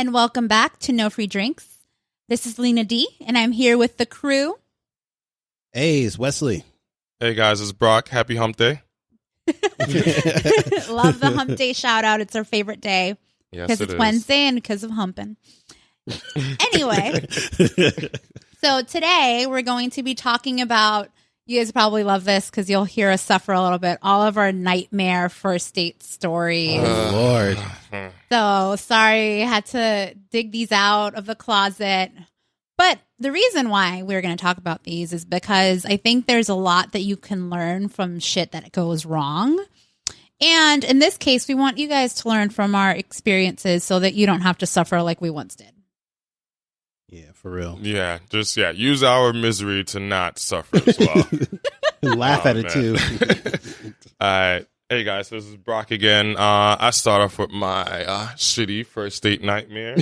and welcome back to No Free Drinks. This is Lena D, and I'm here with the crew. Hey, it's Wesley. Hey guys, it's Brock. Happy Hump Day. Love the Hump Day shout out. It's our favorite day because Yes, it's Wednesday and because of humping. Anyway, so today we're going to be talking about, you guys probably love this because you'll hear us suffer a little bit, all of our nightmare first date stories. Oh, Lord. So sorry, I had to dig these out of the closet. But the reason why we're going to talk about these is because I think there's a lot that you can learn from shit that goes wrong. And in this case, we want you guys to learn from our experiences so that you don't have to suffer like we once did. Yeah, for real. Yeah, just use our misery to not suffer as well. Laugh at it too. All right. Hey guys, this is Brock again. I start off with my shitty first date nightmare.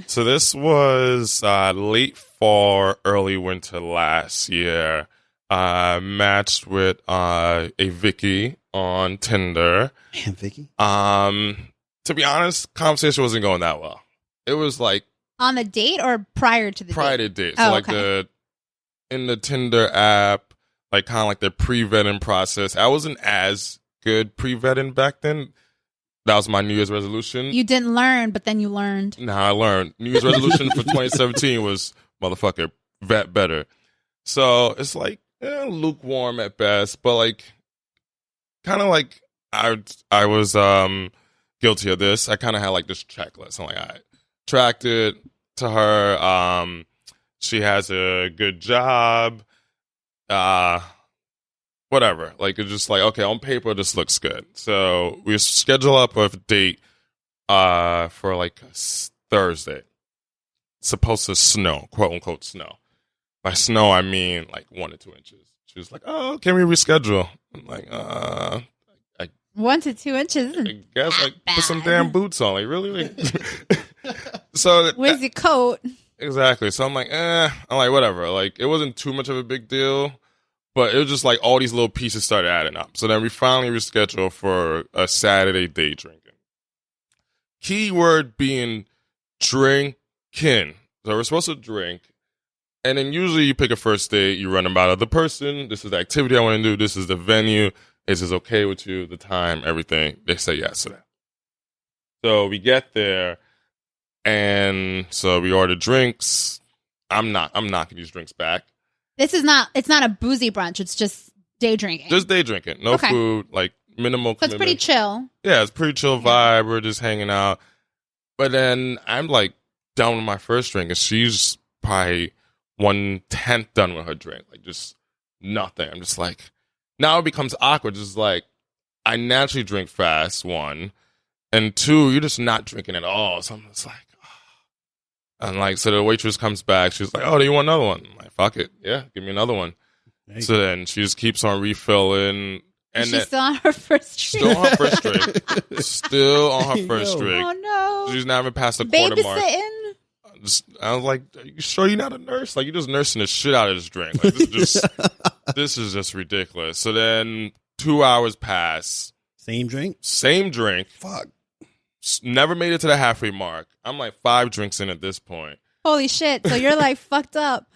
So this was late fall, early winter last year. Matched with a Vicky on Tinder. Man, Vicky. To be honest, conversation wasn't going that well. It was like On the date or prior to the prior date? to date. So Oh, like okay. in the Tinder app, like kind of like the pre-vetting process. I wasn't as good pre-vetting back then. That was my New Year's resolution. You didn't learn, but then you learned. Nah, I learned. New Year's resolution for 2017 was, motherfucker, vet better. So it's like lukewarm at best, but like kind of like I was guilty of this. I kind of had like this checklist. I'm like, all right, tracked it to her. She has a good job. Whatever. Like, it's just like, okay, on paper, this looks good. So we schedule up a date for like Thursday. It's supposed to snow, quote unquote snow. By snow, I mean like 1 to 2 inches. She was like, oh, can we reschedule? I'm like, 1 to 2 inches. I guess like bad. put some damn boots on. Like, really? Like, so Where's your coat? exactly. So I'm like, I'm like, whatever. Like, it wasn't too much of a big deal. But it was just like all these little pieces started adding up. So then we finally rescheduled for a Saturday day drinking. Keyword being drinking. So we're supposed to drink. And then usually you pick a first date, you run about other person. This is the activity I want to do. This is the venue. Is this okay with you? The time, everything. They say yes to that. So we get there. And so we order drinks. I'm knocking these drinks back. It's not a boozy brunch. It's just day drinking. Just day drinking. No Okay. food, like minimal So it's pretty commitment. chill. Yeah, it's pretty chill vibe. We're just hanging out. But then I'm like done with my first drink, and she's probably 1/10 done with her drink. Like just nothing. I'm just like, now it becomes awkward. Just like, I naturally drink fast, 1. And 2, you're just not drinking at all. So I'm just like, and like, so the waitress comes back. She's like, oh, do you want another one? I'm like, fuck it. Yeah, give me another one. Hey. So then she just keeps on refilling. And She's then, still on her first drink. still on her first drink. Still on her first Yo. drink. Oh no. She's not even past the quarter mark. Babysitting. I was like, are you sure you're not a nurse? Like, you're just nursing the shit out of this drink. Like, this is just ridiculous. So then 2 hours pass. Same drink? Same drink. Fuck. Never made it to the halfway mark. I'm like 5 drinks in at this point. Holy shit. So you're like fucked up.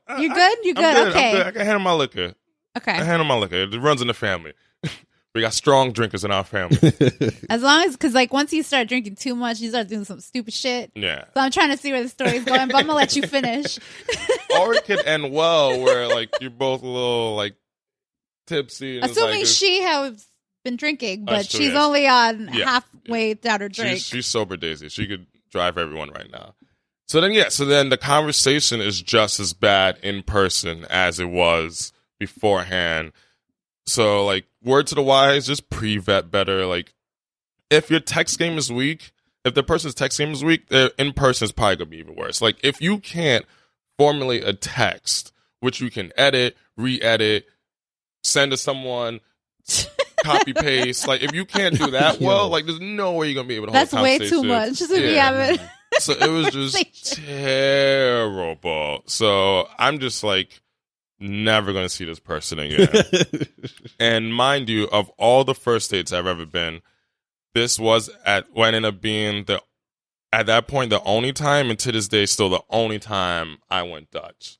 Nah, You good? You I'm good? Okay. I'm good. I can handle my liquor. I Okay. handle my liquor. It runs in the family. We got strong drinkers in our family. As long as, because like once you start drinking too much, you start doing some stupid shit. Yeah. So I'm trying to see where the story's going, but I'm gonna let you finish. Or it could end well where like you're both a little like tipsy. And it's Assuming like, she has been drinking, but That's true, she's yes. only on Yeah. halfway down her drink. she's sober Daisy. She could drive everyone right now. So then the conversation is just as bad in person as it was beforehand. So like, word to the wise, just pre-vet better. Like, if your text game is weak, if the person's text game is weak, their in person is probably gonna be even worse. Like, if you can't formulate a text, which you can edit, re-edit, send to someone, copy paste. Like, if you can't do that well, like, there's no way you're gonna be able to hold That's a way conversation. too much. Just if you Yeah. haven't. So it was just terrible. So I'm just like, never going to see this person again. And mind you, of all the first dates I've ever been, this was what ended up being the at that point, the only time, and to this day, still the only time I went Dutch.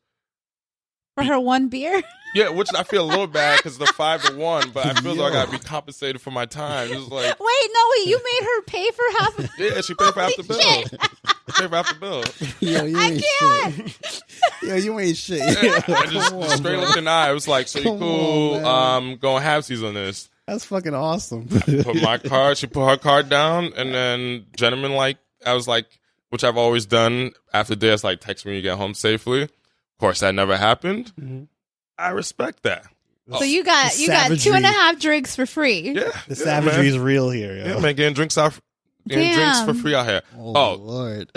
For her one beer? Yeah, which I feel a little bad because the 5-1, but I feel like I gotta be compensated for my time. It's like, wait, you made her pay for half of yeah, she paid for half the bill. She paid for half the bill. Yo, you ain't shit. Yo, you ain't shit. Yeah, I just straight looked in the eye. I was like, so you Come cool? on, Going halvesies on this. That's fucking awesome. Put my card. She put her card down, and then gentlemen, like I was like, which I've always done after this, like text me when you get home safely. Of course, that never happened. Mm-hmm. I respect that. So you got 2.5 drinks for free. Yeah, The savagery is real here. Yo. Yeah, man, getting drinks for free out here. Oh Lord.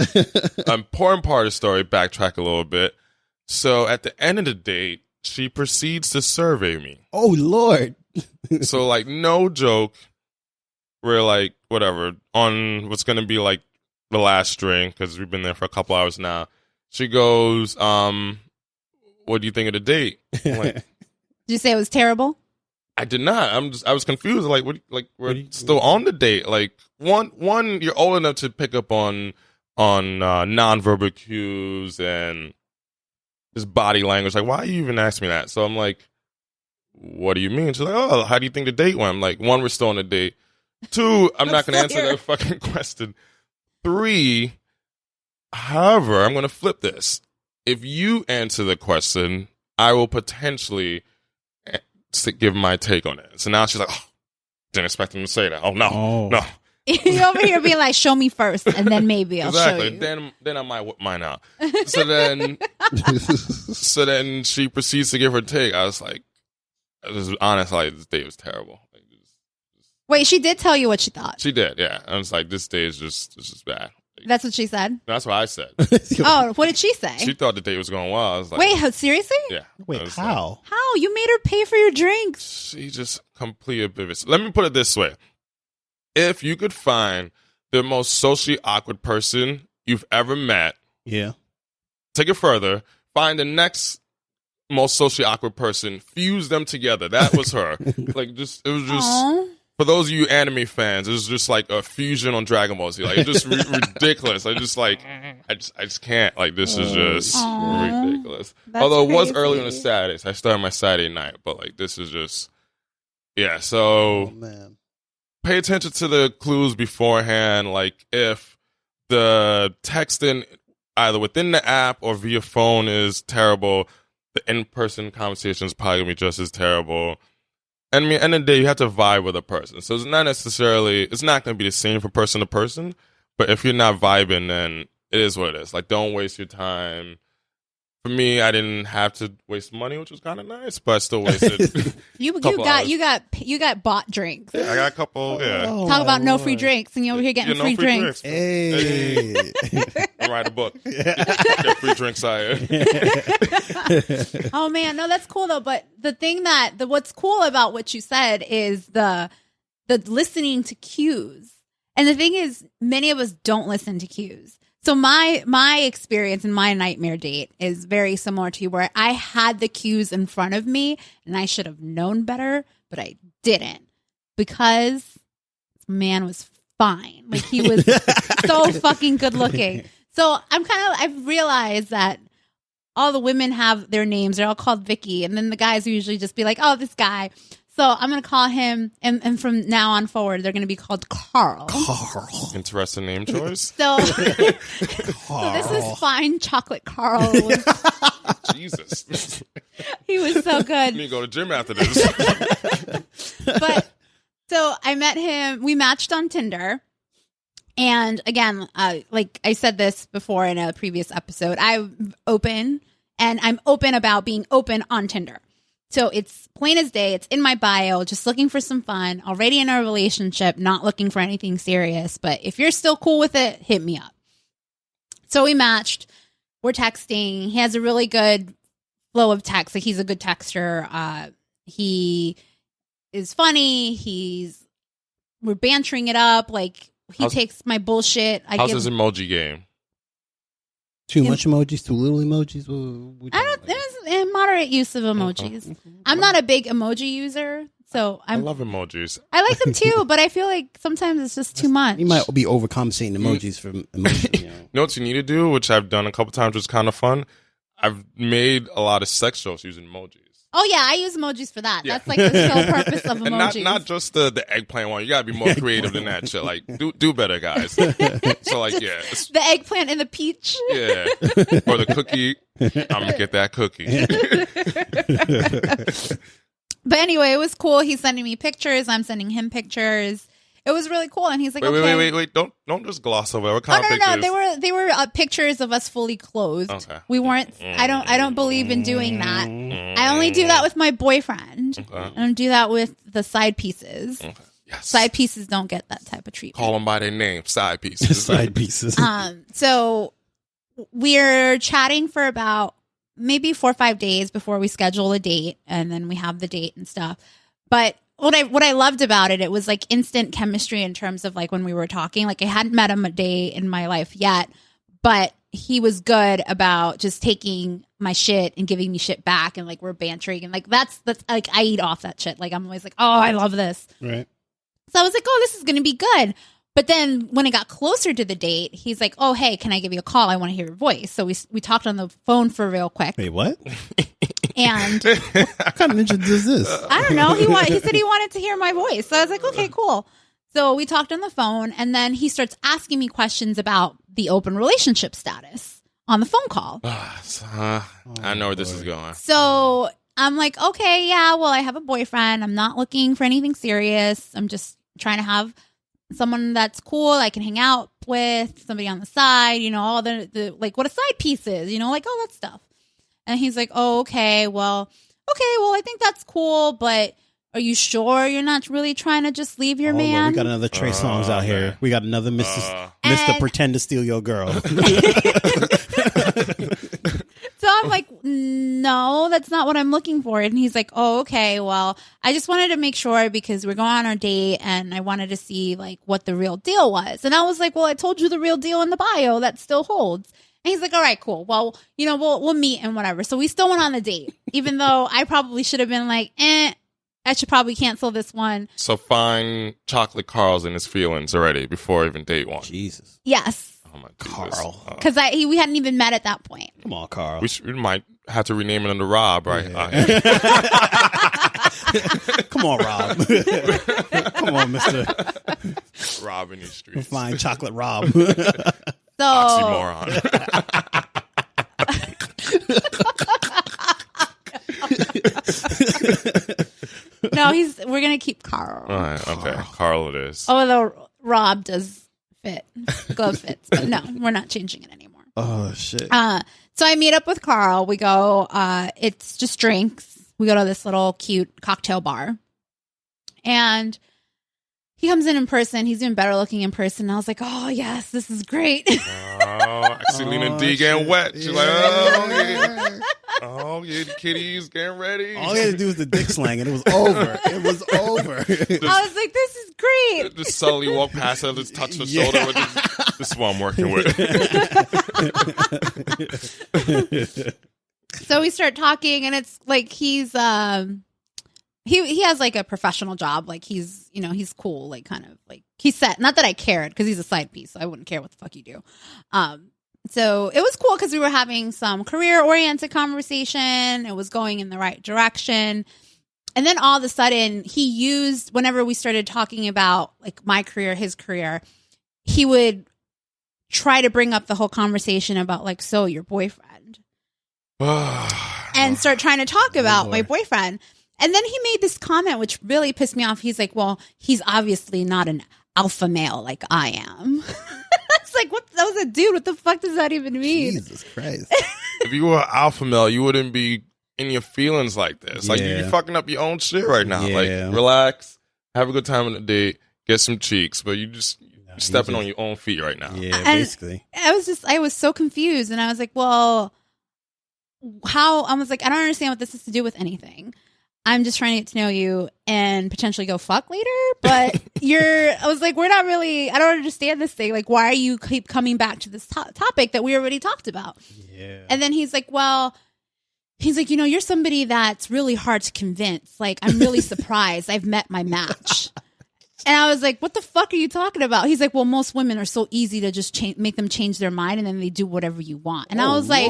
Important part of the story. Backtrack a little bit. So at the end of the date, she proceeds to survey me. Oh Lord. So like, no joke. We're like, whatever, on what's gonna be like the last drink because we've been there for a couple hours now. She goes, what do you think of the date? I'm like, Did you say it was terrible? I did not. I was confused. Like, we're still on the date. Like, one, you're old enough to pick up on nonverbal cues and just body language. Like, why you even ask me that? So I'm like, what do you mean? She's like, oh, how do you think the date went? I'm like, 1, we're still on the date. 2, I'm not going to answer that fucking question. 3, however, I'm going to flip this. If you answer the question, I will potentially give my take on it. So now she's like, oh, didn't expect him to say that. Oh, no. You're over here being like, show me first, and then maybe I'll show you. Then I might whip mine out. So then she proceeds to give her take. I was like, honestly, this day was terrible. Like, wait, she did tell you what she thought. She did, yeah. I was like, this day is just bad. That's what she said? That's what I said. Oh, what did she say? She thought the date was going well. I was like, wait, seriously? Yeah. Wait, how? How? You made her pay for your drinks. She just completely oblivious. Let me put it this way. If you could find the most socially awkward person you've ever met, yeah, take it further, find the next most socially awkward person, fuse them together. That was her. It was just... Aww. For those of you anime fans, it was just like a fusion on Dragon Ball Z. Like, it's just ridiculous. I just can't. Like, this is just ridiculous. That's Although it was crazy. early on a Saturday, so I started my Saturday night. But like, this is just, yeah. So man. Pay attention to the clues beforehand. Like, if the texting either within the app or via phone is terrible, the in-person conversation is probably gonna be just as terrible. And I mean, at the end of the day, you have to vibe with a person. So it's not going to be the same from person to person. But if you're not vibing, then it is what it is. Like, don't waste your time. For me, I didn't have to waste money, which was kind of nice, but I still wasted. You got bought drinks. Yeah, I got a couple. Yeah, talk about no free drinks, and you're over here getting free drinks. Hey, I'll write a book. Get free drinks out here. Oh man, no, that's cool though. But the thing what's cool about what you said is the listening to cues, and the thing is, many of us don't listen to cues. So my experience and my nightmare date is very similar to you, where I had the cues in front of me and I should have known better, but I didn't, because this man was fine. Like, he was so fucking good looking. So I've realized that all the women have their names. They're all called Vicky. And then the guys usually just be like, oh, this guy. So I'm going to call him, and from now on forward, they're going to be called Carl. Interesting name choice. So this is fine chocolate Carl. Jesus. He was so good. You need to go to the gym after this. But so I met him. We matched on Tinder. And again, like I said this before in a previous episode, I'm open, and I'm open about being open on Tinder. So it's plain as day. It's in my bio, just looking for some fun, already in a relationship, not looking for anything serious. But if you're still cool with it, hit me up. So we matched. We're texting. He has a really good flow of text. Like, he's a good texter. He is funny. We're bantering it up. Like, he takes my bullshit. How's his emoji game? Too much emojis, too little emojis. There's a moderate use of emojis. I'm not a big emoji user, So I love emojis. I like them too, but I feel like sometimes it's just too much. You might be overcompensating emojis for emotion. You know what you need to do, which I've done a couple times, which is kind of fun? I've made a lot of sex jokes using emojis. Oh, yeah, I use emojis for that. Yeah. That's like the sole purpose of emojis. And not just the eggplant one. You got to be more creative than that shit. Like, do better, guys. So, like, yeah. The eggplant and the peach. Yeah. Or the cookie. I'm going to get that cookie. But anyway, it was cool. He's sending me pictures. I'm sending him pictures. It was really cool, and he's like, wait! Don't just gloss over. What kind of pictures? No. They were pictures of us fully clothed. Okay. We weren't. I don't believe in doing that. I only do that with my boyfriend. Okay. I don't do that with the side pieces. Okay. Yes. Side pieces don't get that type of treatment. Call them by their name. Side pieces. Side pieces. So we're chatting for about maybe 4 or 5 days before we schedule a date, and then we have the date and stuff. But what I loved about it, it was like instant chemistry in terms of like when we were talking. Like I hadn't met him a day in my life yet, but he was good about just taking my shit and giving me shit back, and like we're bantering, and like that's like I eat off that shit. Like I'm always like, oh, I love this. Right. So I was like, oh, this is gonna be good. But then when it got closer to the date, he's like, oh, hey, can I give you a call? I want to hear your voice. So we talked on the phone for real quick. Wait, what? And what kind of ninja is this? I don't know. He said he wanted to hear my voice. So I was like, okay, cool. So we talked on the phone, and then he starts asking me questions about the open relationship status on the phone call. I know where this is going. So I'm like, okay, yeah, well, I have a boyfriend. I'm not looking for anything serious. I'm just trying to have someone that's cool I can hang out with, somebody on the side, all the like what a side piece is, like all that stuff. And he's like, oh, okay, well, I think that's cool, but are you sure you're not really trying to just leave your man? Lord, we got another Trey Songz out here. We got another Mr. Pretend to Steal Your Girl. So I'm like, no, that's not what I'm looking for. And he's like, oh, okay, well, I just wanted to make sure because we're going on our date and I wanted to see like what the real deal was. And I was like, well, I told you the real deal in the bio. That still holds. And he's like, all right, cool. Well, we'll meet and whatever. So we still went on the date, even though I probably should have been like, I should probably cancel this one. So find Chocolate Carl's in his feelings already before even date one. Jesus. Yes. Oh my Carl. Because we hadn't even met at that point. Come on, Carl. We might have to rename it under Rob, right? Yeah. Come on, Rob. Come on, Mr. Rob in these streets. Fine chocolate Rob. So oxymoron. No, we're gonna keep Carl. All right, okay, Carl it is. Although Rob does fit, glove fits, but no, we're not changing it anymore. Oh shit. So I meet up with Carl. We go. It's just drinks. We go to this little cute cocktail bar, and he comes in person. He's even better looking in person. And I was like, oh, yes, this is great. I see Lena D getting wet. She's like, oh, yeah. Oh, yeah, the kitty's getting ready. All he had to do was the dick slang, and it was over. It was over. I was like, this is great. Just subtly walk past her, just touch her shoulder. With this is what I'm working with. So we start talking, and it's like he's... He has like a professional job. Like he's cool. Like kind of like he's set. Not that I cared because he's a side piece. So I wouldn't care what the fuck you do. So it was cool because we were having some career oriented conversation. It was going in the right direction. And then all of a sudden he used, whenever we started talking about like my career, his career, he would try to bring up the whole conversation about like, so your boyfriend and start trying to talk about my boyfriend. And then he made this comment, which really pissed me off. He's like, well, he's obviously not an alpha male like I am. It's like, what? That was a dude. What the fuck does that even mean? Jesus Christ. If you were an alpha male, you wouldn't be in your feelings like this. Like, you're fucking up your own shit right now. Yeah. Like, relax, have a good time on the date, get some cheeks, but you're stepping on your own feet right now. Yeah, basically. I was so confused. And I was like, well, how? I was like, I don't understand what this has to do with anything. I'm just trying to get to know you and potentially go fuck later. But I was like, we're not really, I don't understand this thing. Like, why are you keep coming back to this topic that we already talked about? Yeah. And then he's like, well, he's like, you're somebody that's really hard to convince. Like, I'm really surprised. I've met my match. And I was like, what the fuck are you talking about? He's like, well, most women are so easy to just make them change their mind and then they do whatever you want. And I was like,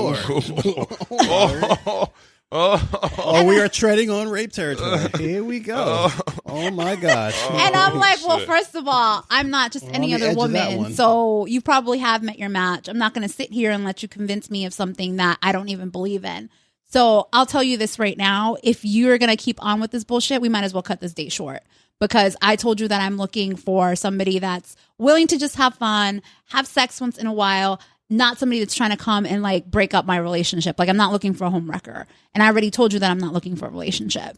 we are treading on rape territory. Here we go. Oh my gosh. And I'm like, well, first of all, I'm not just any other woman. So you probably have met your match. I'm not going to sit here and let you convince me of something that I don't even believe in. So I'll tell you this right now. If you're going to keep on with this bullshit, we might as well cut this date short. Because I told you that I'm looking for somebody that's willing to just have fun, have sex once in a while, not somebody that's trying to come and like break up my relationship. Like, I'm not looking for a home wrecker. And I already told you that I'm not looking for a relationship.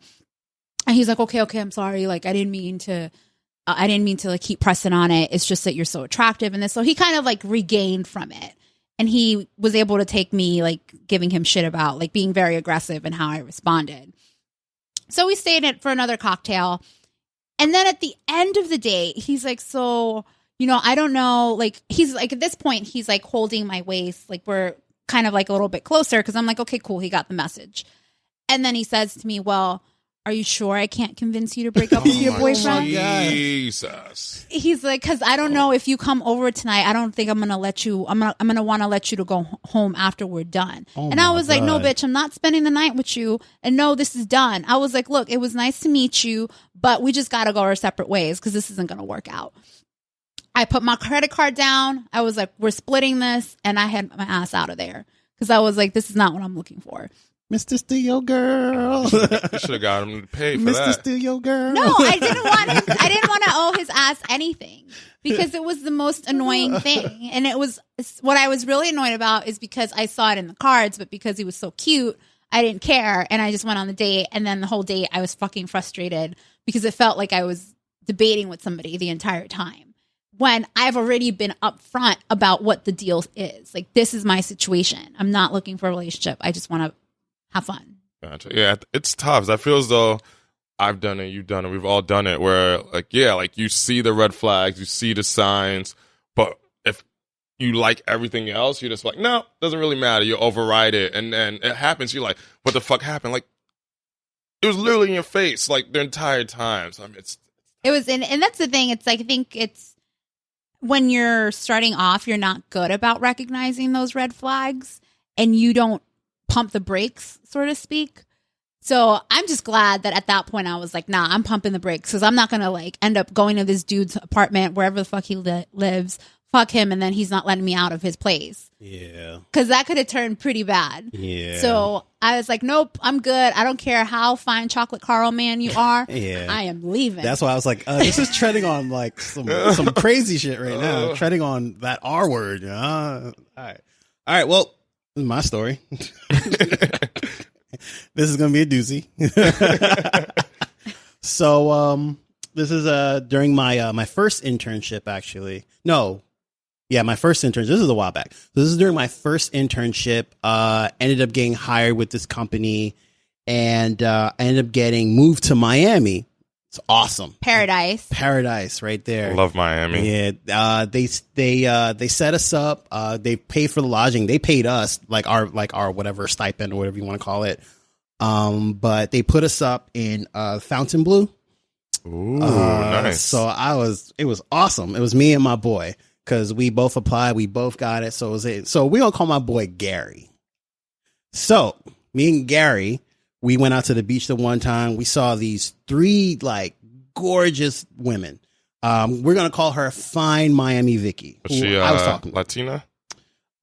And he's like, okay, I'm sorry. Like, I didn't mean to like keep pressing on it. It's just that you're so attractive and this. So he kind of like regained from it. And he was able to take me like giving him shit about like being very aggressive and how I responded. So we stayed in for another cocktail. And then at the end of the day, he's like, so, I don't know, like, he's like, at this point, he's like holding my waist, like we're kind of like a little bit closer because I'm like, okay, cool, he got the message. And then he says to me, well, are you sure I can't convince you to break up with your boyfriend? Jesus. He's like, because I don't know if you come over tonight, I don't think I'm going to let you, I'm going to want to let you to go home after we're done. And I was like, no, bitch, I'm not spending the night with you. And no, this is done. I was like, look, it was nice to meet you, but we just got to go our separate ways because this isn't going to work out. I put my credit card down. I was like, we're splitting this. And I had my ass out of there because I was like, this is not what I'm looking for. Mr. Steal Your Girl. You should have got him to pay for that. Mr. Steal Your Girl. No, I didn't want to owe his ass anything because it was the most annoying thing. And it was what I was really annoyed about is because I saw it in the cards, but because he was so cute, I didn't care. And I just went on the date. And then the whole date, I was fucking frustrated because it felt like I was debating with somebody the entire time when I've already been upfront about what the deal is. Like, this is my situation. I'm not looking for a relationship. I just want to have fun. Gotcha. Yeah, it's tough. I feel as though I've done it, you've done it, we've all done it where like you see the red flags, you see the signs, but if you like everything else, you're just like, no, doesn't really matter. You override it. And then it happens. You're like, what the fuck happened? Like, it was literally in your face like the entire time. So I mean, and that's the thing. It's like, I think it's when you're starting off, you're not good about recognizing those red flags and you don't pump the brakes, so to speak. So I'm just glad that at that point I was like, nah, I'm pumping the brakes because I'm not going to like end up going to this dude's apartment, wherever the fuck he lives, fuck him, and then he's not letting me out of his place. Yeah. Because that could have turned pretty bad. Yeah. So I was like, nope, I'm good. I don't care how fine chocolate Carl man you are. Yeah. I am leaving. That's why I was like, this is treading on like some crazy shit right now. Treading on that R word. All right. Well, this is my story. This is going to be a doozy. So, this is during my first internship, actually. No. Yeah, my first internship. This is a while back. So this is during my first internship. Ended up getting hired with this company, and I ended up getting moved to Miami. It's awesome. Paradise right there. Love Miami. Yeah. They set us up. They paid for the lodging. They paid us like our whatever stipend or whatever you want to call it. But they put us up in Fontainebleau. Ooh, nice. So it was awesome. It was me and my boy because we both applied. We both got it. So we're going to call my boy Gary. So me and Gary, we went out to the beach the one time. We saw these 3 like gorgeous women. We're gonna call her Fine Miami Vicky. Was she I was talking Latina?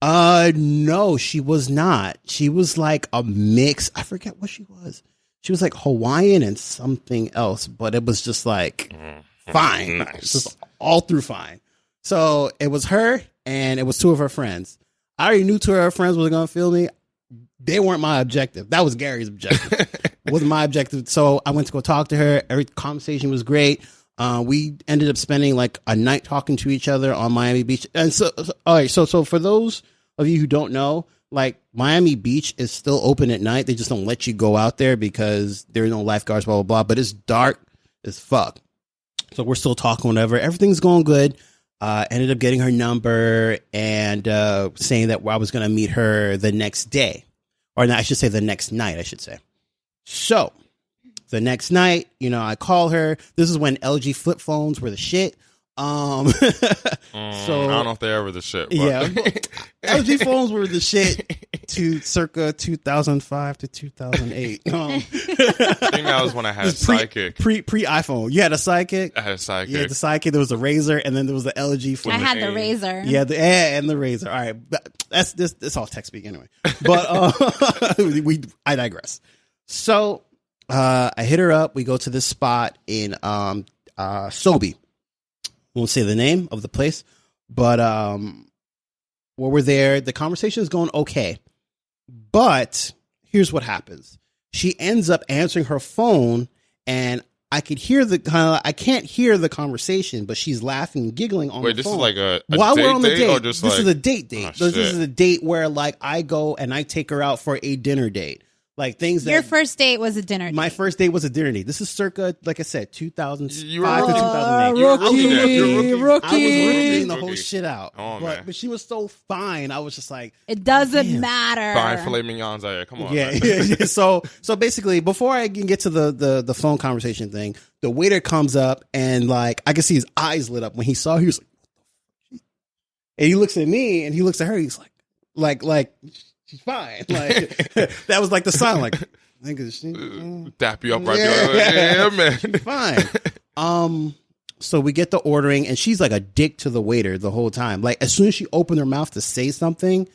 No, she was not. She was like a mix. I forget what she was. She was like Hawaiian and something else, but it was just like fine. Nice. Just all through fine. So it was her and it was 2 of her friends. I already knew 2 of her friends were gonna feel me. They weren't my objective. That was Gary's objective. It wasn't my objective. So I went to go talk to her. Every conversation was great. We ended up spending like a night talking to each other on Miami Beach. And so all right. So for those of you who don't know, like Miami Beach is still open at night. They just don't let you go out there because there are no lifeguards, blah, blah, blah. But it's dark as fuck. So we're still talking, whatever. Everything's going good. Ended up getting her number and saying that I was going to meet her the next day. or I should say the next night, I should say. So the next night, I call her. This is when LG flip phones were the shit. So I don't know if they're ever the shit. But. Yeah, LG phones were the shit to circa 2005 to 2008. I think that was when I had a Sidekick. Pre iPhone. You had a Sidekick? I had a Sidekick. You had the Sidekick. There was the Razor, and then there was the LG phone. I had the Razor. Yeah, and the Razor. All right, that's all tech speak anyway. But I digress. So I hit her up. We go to this spot in Sobe. Won't say the name of the place, but while we're there, the conversation is going okay. But here's what happens: she ends up answering her phone, and I could hear I can't hear the conversation, but she's laughing and giggling on the phone. Wait, this is like a while date we're on the date, or just this like... is a date. Oh, this is a date where like I go and I take her out for a dinner date. Like things that your first date was a dinner date. My first date was a dinner date. This is circa, like I said, 2005 to 2008. You're a I rookie. was rookie the whole shit out. Oh, but she was so fine. I was just like, it doesn't matter. Buying filet mignons out here. Come on. Yeah. So basically, before I can get to the phone conversation thing, the waiter comes up and like I can see his eyes lit up when he saw her. He was like, and he looks at me and he looks at her. He's like. She's fine. Like that was like the sign. Like, dap you up right there. Yeah, man. She's fine. So we get the ordering, and she's like a dick to the waiter the whole time. Like as soon as she opened her mouth to say something,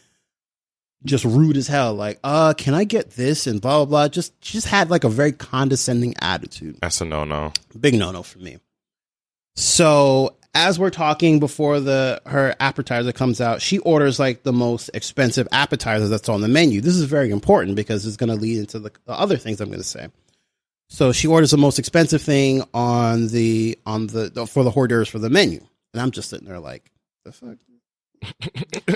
just rude as hell. Like, can I get this and blah blah blah. She just had like a very condescending attitude. That's a no. Big no for me. So as we're talking before her appetizer comes out, she orders like the most expensive appetizer that's on the menu. This is very important because it's going to lead into the other things I'm going to say. So she orders the most expensive thing on the for the hors d'oeuvres for the menu, and I'm just sitting there like, the fuck.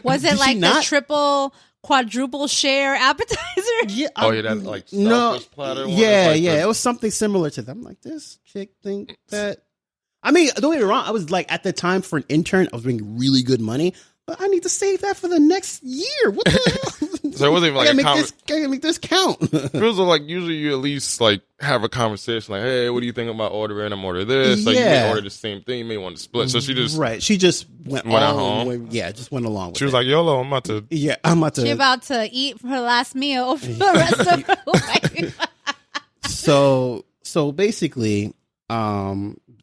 Was it like the triple, quadruple share appetizer? Yeah. That like Starburst platter. Yeah. It was something similar to that. I'm like, this chick think that. I mean, don't get me wrong. I was like, at the time for an intern, I was making really good money, but I need to save that for the next year. What the hell? So it wasn't even like I gotta make this count. It was like usually you at least like have a conversation like, hey, what do you think about ordering? I'm ordering this. Like you may order the same thing. You may want to split. So she just went at home. Just went along with it. She was like, YOLO, I'm about to. Yeah, I'm about to. She about to eat her last meal for the rest of her life. So basically,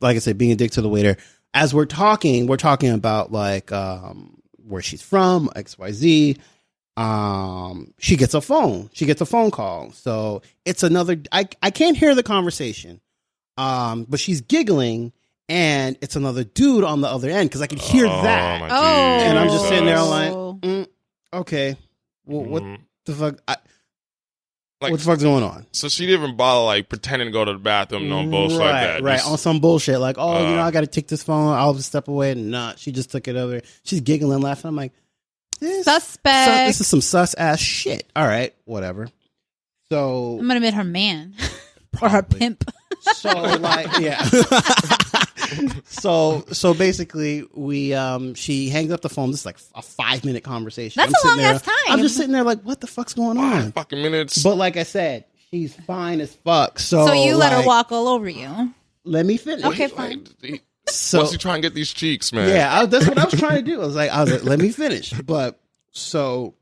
like I said, being a dick to the waiter. As we're talking about like where she's from, XYZ. She gets a phone call. So it's another. I can't hear the conversation, but she's giggling, and it's another dude on the other end because I can hear that. And I'm just sitting there like, okay, well, what the fuck? Like, what the fuck's going on? So she didn't even bother like pretending to go to the bathroom, no bullshit like that. Right, on some bullshit like, I got to take this phone. I'll just step away. Nah, she just took it over. She's giggling, laughing. I'm like, suspect. This is some sus ass shit. All right, whatever. So I'm gonna admit her man or her pimp. So like, yeah. So basically, she hangs up the phone. This is like a 5-minute conversation. That's a long ass time. I'm just sitting there like, what the fuck's going on? 5 fucking minutes. But like I said, she's fine as fuck. So you let her walk all over you. Let me finish. Okay, fine. So what's he trying to get these cheeks, man? Yeah, that's what I was trying to do. I was like, let me finish. But so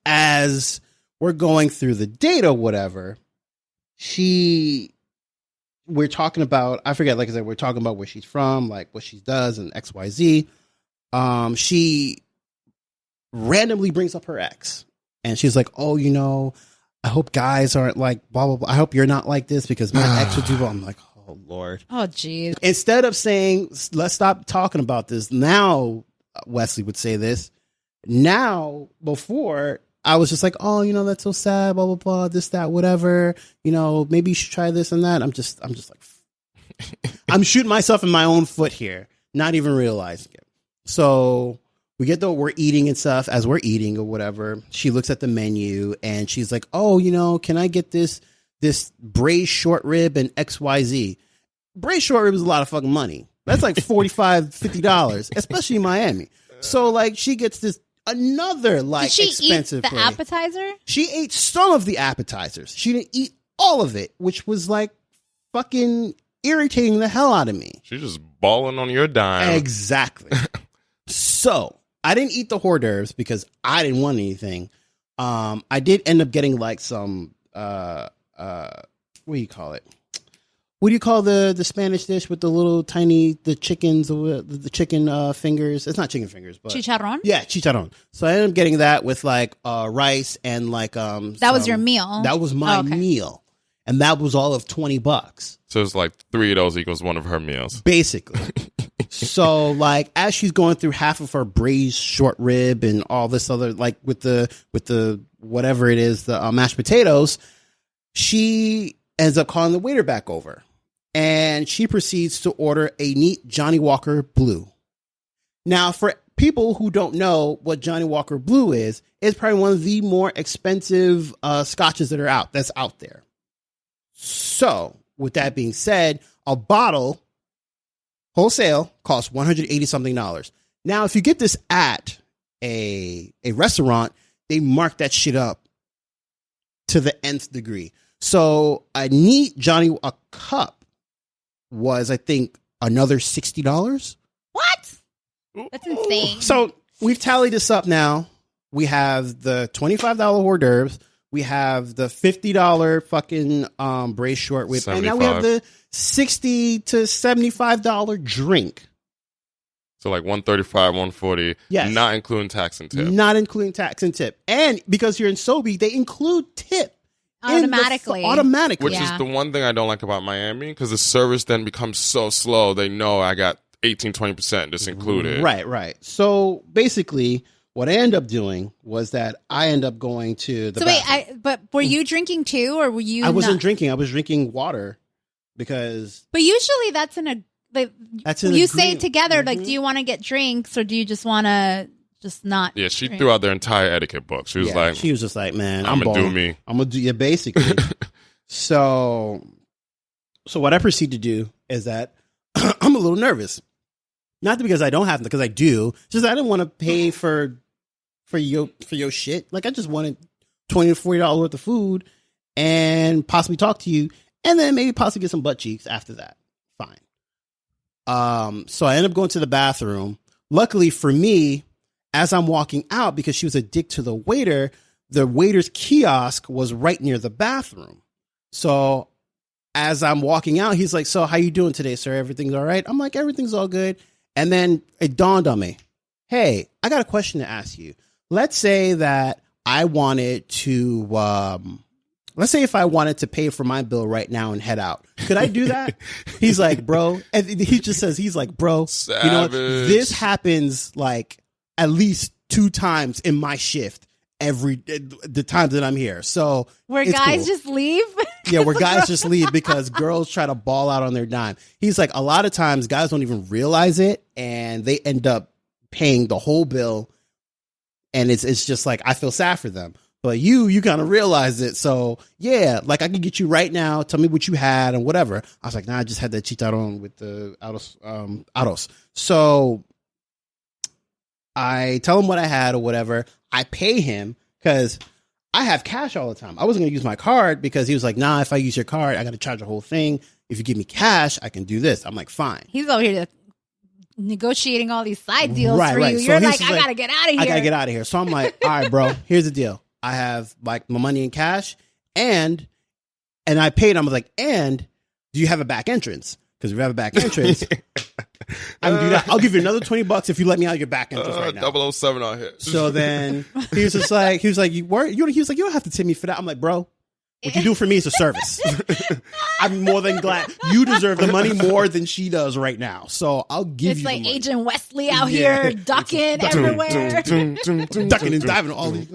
as we're going through the date or whatever, we're talking about, I forget, like I said, we're talking about where she's from, like what she does and XYZ. She randomly brings up her ex and she's like, I hope guys aren't like blah, blah, blah. I hope you're not like this because my ex would do. I'm like, oh Lord. Oh geez. Instead of saying, let's stop talking about this. Now, Wesley would say this. Now, before, I was just like, that's so sad, blah, blah, blah, this, that, whatever. Maybe you should try this and that. I'm just like, I'm shooting myself in my own foot here, not even realizing it. So we're eating and stuff. As we're eating or whatever, she looks at the menu and she's like, can I get this braised short rib and XYZ? Braised short rib is a lot of fucking money. That's like $45, $50, especially in Miami. So like she gets this another like Did she expensive eat the place. appetizer? She ate some of the appetizers. She didn't eat all of it, which was like fucking irritating the hell out of me. She's just balling on your dime. Exactly. So I didn't eat the hors d'oeuvres because I didn't want anything. I did end up getting like some what do you call it? What do you call the Spanish dish with the little tiny chickens, the chicken fingers? It's not chicken fingers, but Chicharrón? Yeah, chicharrón. So I ended up getting that with like rice and like That was your meal. That was my meal, and that was all of $20. So it's like 3 of those equals one of her meals. Basically. So like as she's going through half of her braised short rib and all this other like with the whatever it is, the mashed potatoes, she ends up calling the waiter back over. And she proceeds to order a neat Johnny Walker Blue. Now, for people who don't know what Johnny Walker Blue is, it's probably one of the more expensive scotches that's out there. So, with that being said, a bottle wholesale costs $180 something. Now, if you get this at a restaurant, they mark that shit up to the nth degree. So, a neat a cup was, I think, another $60. What? That's insane. So we've tallied this up now. We have the $25 hors d'oeuvres. We have the $50 fucking braised short rib. And now we have the $60 to $75 drink. So like $135, $140. Yes. Not including tax and tip. Not including tax and tip. And because you're in Sobe, they include tip. Automatically. Which is the one thing I don't like about Miami, because the service then becomes so slow. They know I got 18-20% just included. Right. So basically, what I end up doing was that I end up going to the bathroom. But were you drinking too, or were you? I wasn't drinking. I was drinking water because. But usually that's in a. Like, that's in you agreement. say together, like, do you want to get drinks or do you just want to just not? Yeah, she drink? threw out their entire etiquette book. She was like, she was just like, man, I'm gonna do me. I'm gonna do you basically. So what I proceed to do is that I'm a little nervous, not because I don't have to, because I do. Just I didn't want to pay for your shit. Like I just wanted $20 to $40 worth of food and possibly talk to you, and then maybe possibly get some butt cheeks after that. Fine. So I end up going to the bathroom. Luckily for me, as I'm walking out, because she was a dick to the waiter's kiosk was right near the bathroom. So as I'm walking out, he's like, so how you doing today, sir? Everything's all right? I'm like, everything's all good. And then it dawned on me, hey, I got a question to ask you. Let's say that I wanted to, let's say if I wanted to pay for my bill right now and head out, could I do that? He's like, bro, and he just says, he's like, bro, Savage. You know, this happens like at least 2 times in my shift the times that I'm here. So where guys cool. just leave? Yeah, where guys just leave because girls try to ball out on their dime. He's like, a lot of times guys don't even realize it and they end up paying the whole bill. And it's just like, I feel sad for them. But you kind of realize it. So yeah, like I can get you right now. Tell me what you had and whatever. I was like, nah, I just had that chicharrón with the arroz. So I tell him what I had or whatever. I pay him because I have cash all the time. I wasn't going to use my card because he was like, nah, if I use your card, I got to charge the whole thing. If you give me cash, I can do this. I'm like, fine. He's over here negotiating all these side deals for you. So You're like, I got to get out of here. I got to get out of here. So I'm like, all right, bro, here's the deal. I have like my money in cash and I paid him. I was like, and do you have a back entrance? Because if you have a back entrance, I can do that. I'll give you another $20 if you let me out of your back entrance right now. 007 out here. So then he was just like, he was like, you don't have to tip me for that. I'm like, bro, what you do for me is a service. I'm more than glad you deserve the money more than she does right now. So I'll give you the money. It's like Agent Wesley out here ducking everywhere. Ducking and diving all these.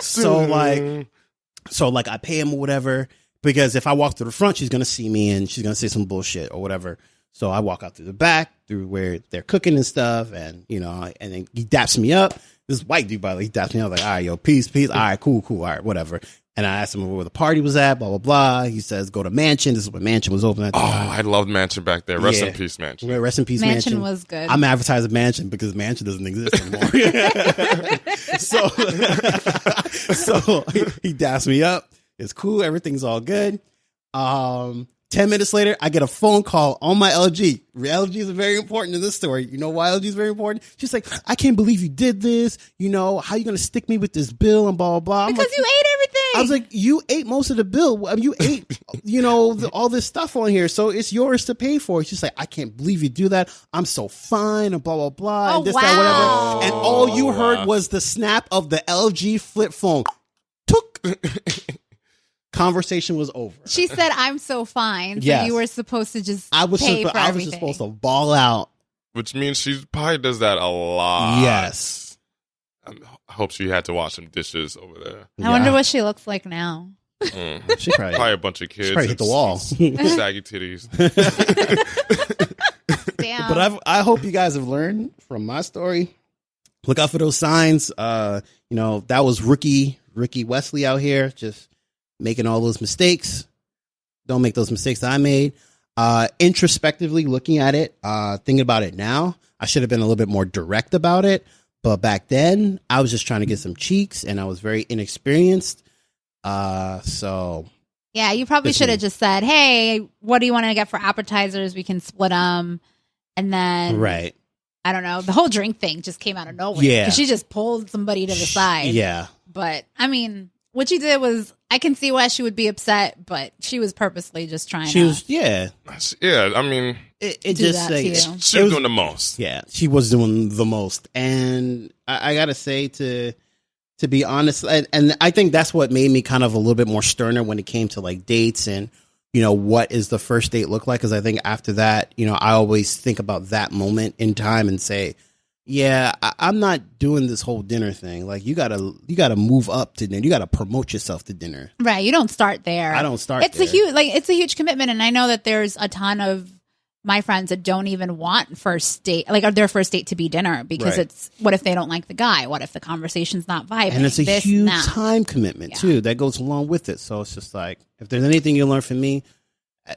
So like I pay him or whatever. Because if I walk through the front, she's going to see me and she's going to say some bullshit or whatever. So I walk out through the back, through where they're cooking and stuff. And, you know, and then he daps me up. This white dude, by the way, he dapped me. I was like, all right, yo, peace. All right, cool. All right, whatever. And I asked him where the party was at, blah, blah, blah. He says, go to Mansion. This is when Mansion was open at the time. I loved Mansion back there. Rest in peace, Mansion. Yeah, rest in peace, Mansion. Mansion was good. I'm advertising Mansion because Mansion doesn't exist anymore. so he daps me up. It's cool. Everything's all good. 10 minutes later, I get a phone call on my LG. LG is very important in this story. You know why LG is very important? She's like, I can't believe you did this. You know, how you going to stick me with this bill and blah, blah, blah. Because like, you ate everything. I was like, you ate most of the bill. I mean, you ate, all this stuff on here. So it's yours to pay for. She's like, I can't believe you do that. I'm so fine and blah, blah, blah. And this, that, whatever. And all you heard was the snap of the LG flip phone. Conversation was over. She said, I'm so fine. So yes. you were supposed to just I was just supposed to ball out. Which means she probably does that a lot. Yes. I hope she had to wash some dishes over there. I wonder what she looks like now. She probably a bunch of kids. She probably hit the wall. Saggy titties. Damn. But I hope you guys have learned from my story. Look out for those signs. That was rookie Wesley out here just making all those mistakes. Don't make those mistakes that I made. Introspectively looking at it, thinking about it now, I should have been a little bit more direct about it. But back then, I was just trying to get some cheeks, and I was very inexperienced. So yeah, you probably should have just said, "Hey, what do you want to get for appetizers? We can split them." And then, right. I don't know. The whole drink thing just came out of nowhere. Yeah, because she just pulled somebody to the side. Yeah, but I mean, what she did was, I can see why she would be upset, but she was purposely just trying. Yeah. I mean, it just like she was doing the most. Yeah, she was doing the most, and I gotta say to be honest, and I think that's what made me kind of a little bit more sterner when it came to like dates and what is the first date look like? Because I think after that, I always think about that moment in time and say, yeah, I'm not doing this whole dinner thing. Like you gotta move up to dinner. You gotta promote yourself to dinner. Right. You don't start there. I don't start. It's a huge commitment, and I know that there's a ton of my friends that don't even want first date, like their first date to be dinner, because it's, what if they don't like the guy? What if the conversation's not vibing? And it's a huge time commitment too that goes along with it. So it's just like, if there's anything you learn from me,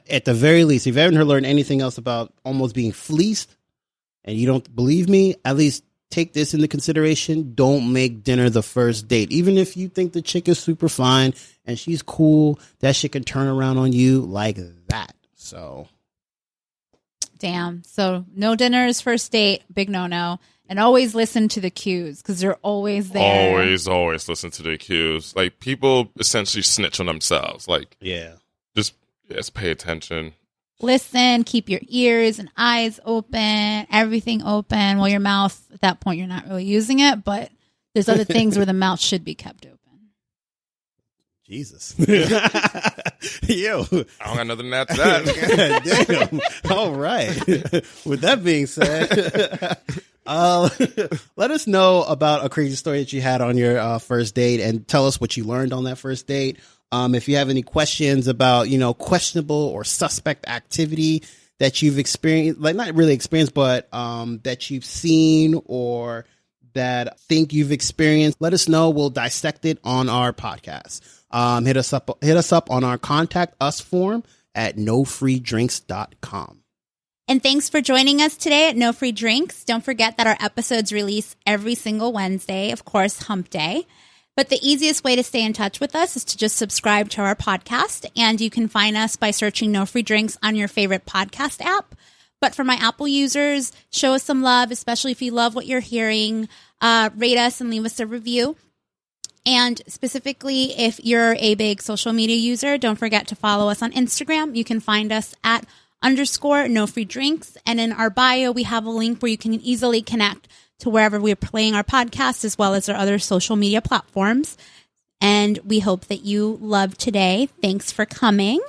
at the very least, if you haven't learned anything else about almost being fleeced, and you don't believe me, at least take this into consideration. Don't make dinner the first date. Even if you think the chick is super fine and she's cool, that shit can turn around on you like that. So. Damn. So no dinners first date, big no-no. And always listen to the cues, because they're always there. Always listen to the cues. Like, people essentially snitch on themselves. Like, just pay attention. Listen, keep your ears and eyes open, everything open. Well, your mouth, at that point, you're not really using it, but there's other things where the mouth should be kept open. Jesus. Yo. I don't got nothing to add to that. Damn. All right. With that being said, let us know about a crazy story that you had on your first date, and tell us what you learned on that first date. If you have any questions about, questionable or suspect activity that you've experienced, like not really experienced, but that you've seen or that think you've experienced, let us know. We'll dissect it on our podcast. Hit us up on our contact us form at NoFreeDrinks.com. And thanks for joining us today at No Free Drinks. Don't forget that our episodes release every single Wednesday, of course, hump day. But the easiest way to stay in touch with us is to just subscribe to our podcast. And you can find us by searching No Free Drinks on your favorite podcast app. But for my Apple users, show us some love, especially if you love what you're hearing. Rate us and leave us a review. And specifically, if you're a big social media user, don't forget to follow us on Instagram. You can find us at _NoFreeDrinks. And in our bio, we have a link where you can easily connect to wherever we're playing our podcast, as well as our other social media platforms. And we hope that you loved today. Thanks for coming.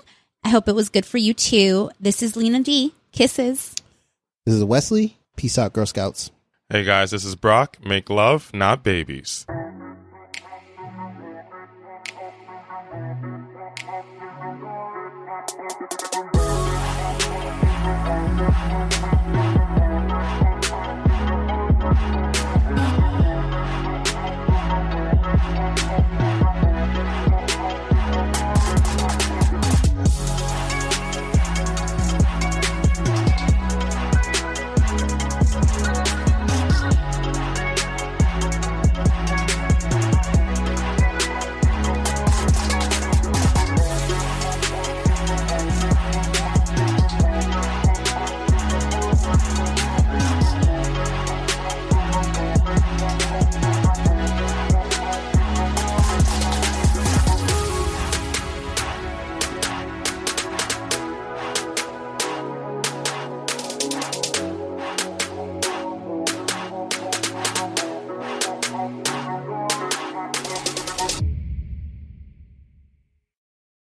I hope it was good for you too. This is Lena D. Kisses. This is Wesley. Peace out, Girl Scouts. Hey guys, this is Brock. Make love, not babies.